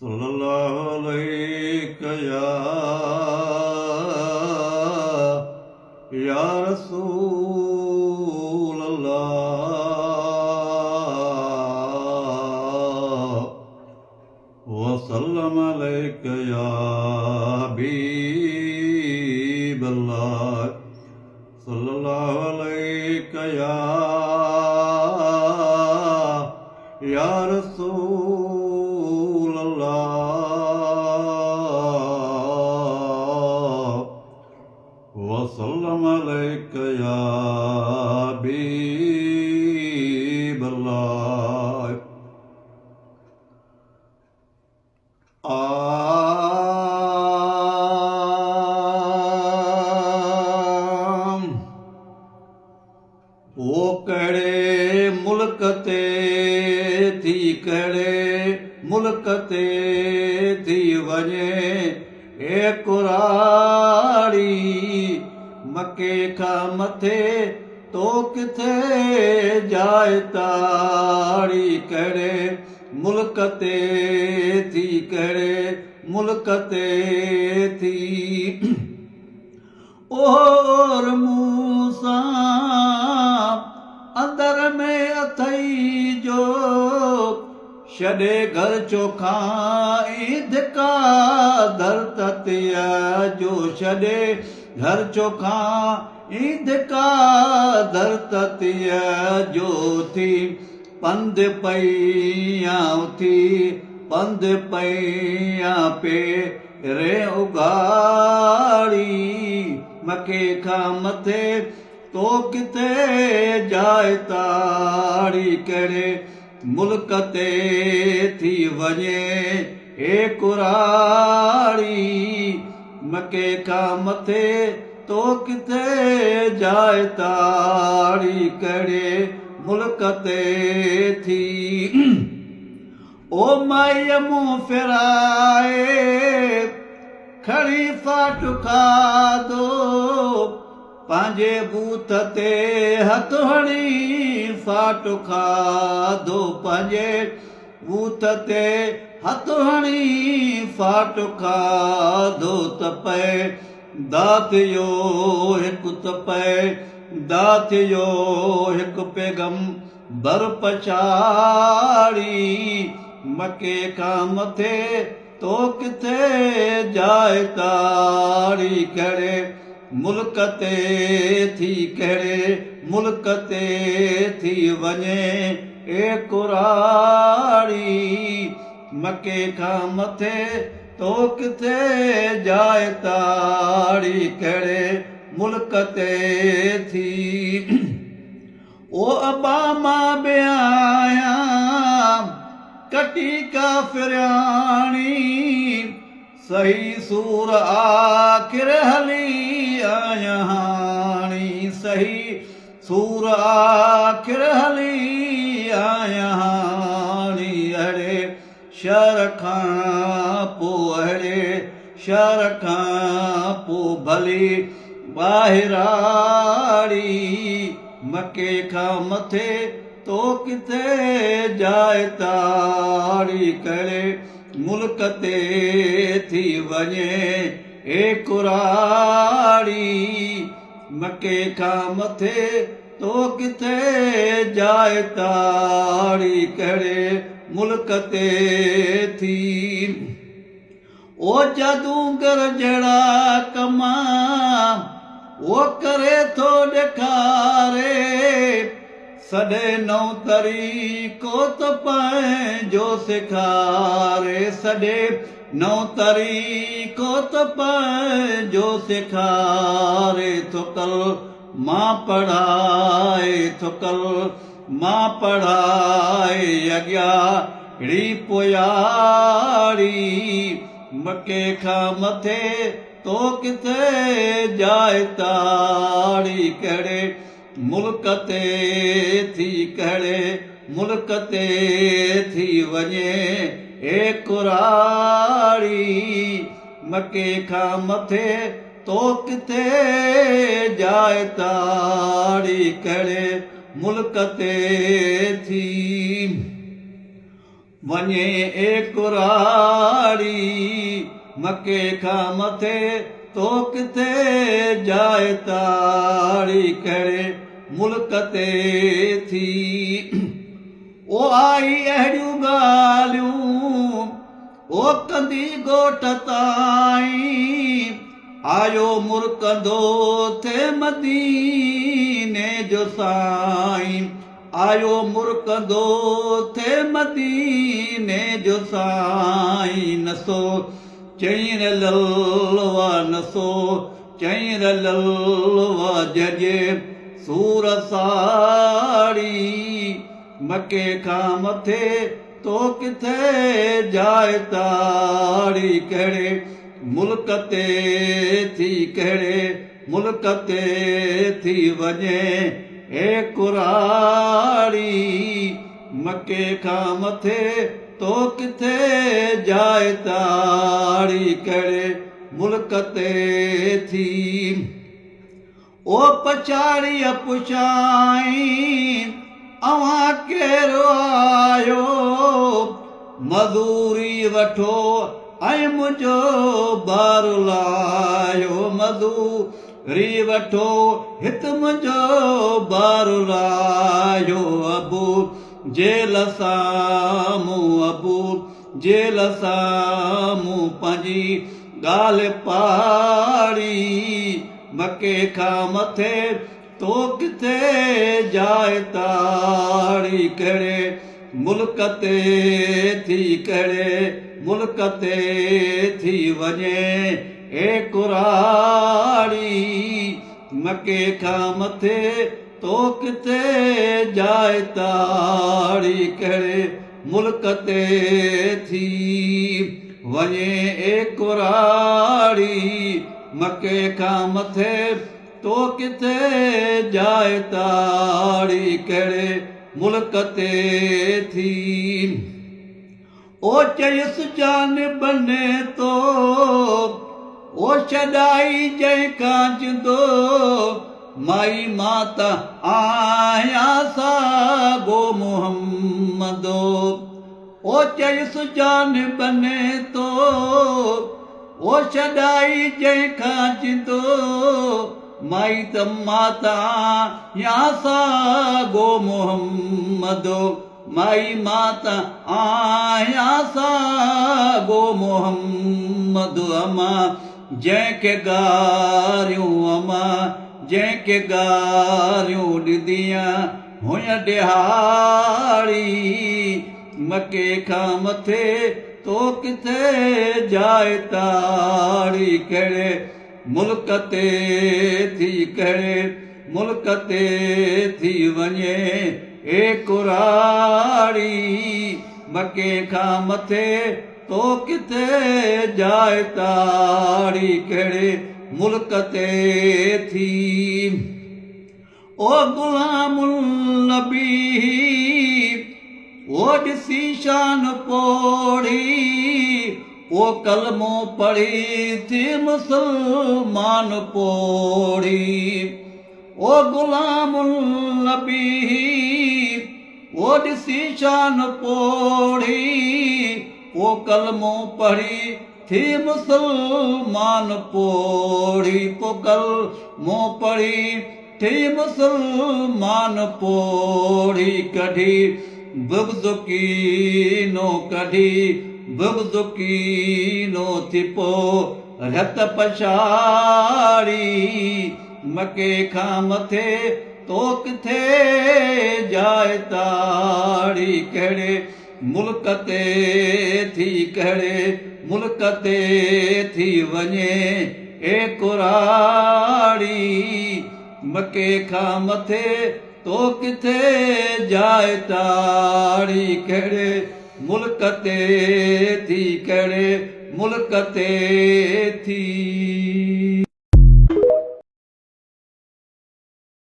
सल्लल्लाहु अलैका या रसूल अल्लाह वसल्लम अलैका या हबीब अल्लाह सल्लल्लाहु अलैका या रसूल अल्लाह वसल्लम अलैका या हबीब अल्लाह। वो कहिड़े मुल्क ते थी कहिड़े मुल्क ते थी वञे ए कुराड़ी मके खां मथे तो किथे जाए ताड़ी। कहिड़े मुल्क ते थी कहिड़े मुल्क ते थी और मूसा अंदर में अथई जो छॾे घर चोखा ईद का दर ततिया जो छॾे घर चोखा ईद का दर ततिया जो थी पंध पईया थी पंध पईया पे रे उगाड़ी मके खां मथे तो किथे जाए ताड़ी। कहिड़े मुल्क ते थी वञे ए कुराड़ी मके खां मथे तो किथे जाए ताड़ी। कहिड़े मुल्क ते थी ओ माईअ मुंहुं फिराए खणी फाट खाधो पंहिंजे बूथ ते हथ हणी फाट खाधो पंहिंजे बूथ ते हथ हणी फाट खाधो त पए दात यो हिकु त पए दात यो हिकु पैगंबर पछाड़ी मके खां मथे तो किथे जाए ताड़ी। कहिड़े मुल्क ते थी कहिड़े मुल्क ते थी वञे ए कुराड़ी मके खां मथे तो किथे जाए ताड़ी। कहिड़े मुल्क ते थी ओ अबामा बियाया कटी काफ़िराणी सही सूर आख़िर हली आया हाणी सही सूर आख़िर हली आया हाणी। अहिड़े शहर खां पोइ अहिड़े शहर खां पोइ भली ॿाहिराड़ी मके खां मथे तो किथे जाए ताड़ी। कहिड़े मुल्क ते थी वञे ए कुराड़ी मके खां मथे तो किथे जाए ताड़ी। कहिड़े मुल्क ते थी ओ जादूगर जहिड़ा कमा वो करे थो ॾेखारे सॾे नओं तरीक़ो त पंहिंजो सेखारे सॾे नओं तरीक़ो त पंहिंजो सेखारे थो कल मां पढ़ाए थो कल मां पढ़ाए अॻियां पोयाड़ी मके खां मथे तो किथे जाए ताड़ी। कहिड़े मुल्क ते थी कहिड़े मुल्क ते थी वञे ए कुराड़ी मके खां मथे तो किथे जाए ताड़ी। कहिड़े मुल्क ते थी वञे कुराड़ी मके खां मथे तो किथे जाए ताड़ी कहिड़े मुल्क ते थी ओ आई अहिड़ियूं ॻाल्हियूं ओ कंदी ॻोठ ताईं आयो मुर्कंदो थे मदीने जो साईं आयो मुर्कंदो थे मदीने जो साईं नसो चईं ललवा नसो चईं ललवा जजे सूर साड़ी मके खां मथे तो किथे जाए ताड़ी कहिड़े मुल्क ते थी कहिड़े मुल्क ते थी वञे कुराड़ी मके खां मथे तो किथे जाए ताड़ी कहिड़े मुल्क ते थी ओ पछाड़ी पुछाईं अवां केरो आयो मज़ूरी वठो ऐं मुंहिंजो बारो लायो मज़ूरी वठो हिते मुंहिंजो बारो लायो अबू जेल साम्हूं अबू जेल साम्हूं पंहिंजी ॻाल्हि पाड़ी मके खां मथे तो किथे जाए ताड़ी कहिड़े मुल्क ते थी कहिड़े मुल्क ते थी वञे कुराड़ी मके खां मथे तो किथे जाए ताड़ी कहिड़े मुल्क ते थी वञे कुराड़ी मके खां मथे तो किथे जाए ताड़ी कहिड़े मुल्क ते थी ओ चयुसि जान बने तो ओ छॾाई जंहिं कांजंदो माई माता आया सागो मुहम्मदो ओ चयुसि जान बने तो ओ छॾाई जंहिं कांजंदो माई त माता या सागो मुहम्मदो माई माता आया सागो मुहम्मद अमा जंहिंखे गारियूं अमा जंहिंखे गारियूं ॾिदियां हुय ॾिहाड़ी मके खां मथे तो किथे जाए ताड़ी कहिड़े मुल्क ते थी कहिड़े मुल्क ते थी वञे कुराड़ी मके खां मथे तो किथे जाए ताड़ी कहिड़े मुल्क ते थी ओ गुलामुल नबी ओ ॾिसी शान पोड़ी ओ कलमो पढ़ी थी मुसलमान पोड़ी ओ गुलामुल नबी ओ ॾिसी शान पोड़ी ओ कलमो पढ़ी थी मुसलमान पोड़ी पो कलमो पढ़ी थी मुसलमान पोड़ी कढी बुग़्ज़ कीनो कढी बुग़्ज़ कीनो थी पो रत पछाड़ी मके खां मथे तो किथे जाए ताड़ी कहिड़े मुल्क ते थी कहिड़े मुल्क ते थी वञे कुराड़ी मके खां मथे तो किथे जाए ताड़ी कहिड़े मुल्क ते थी कहिड़े मुल्क ते थी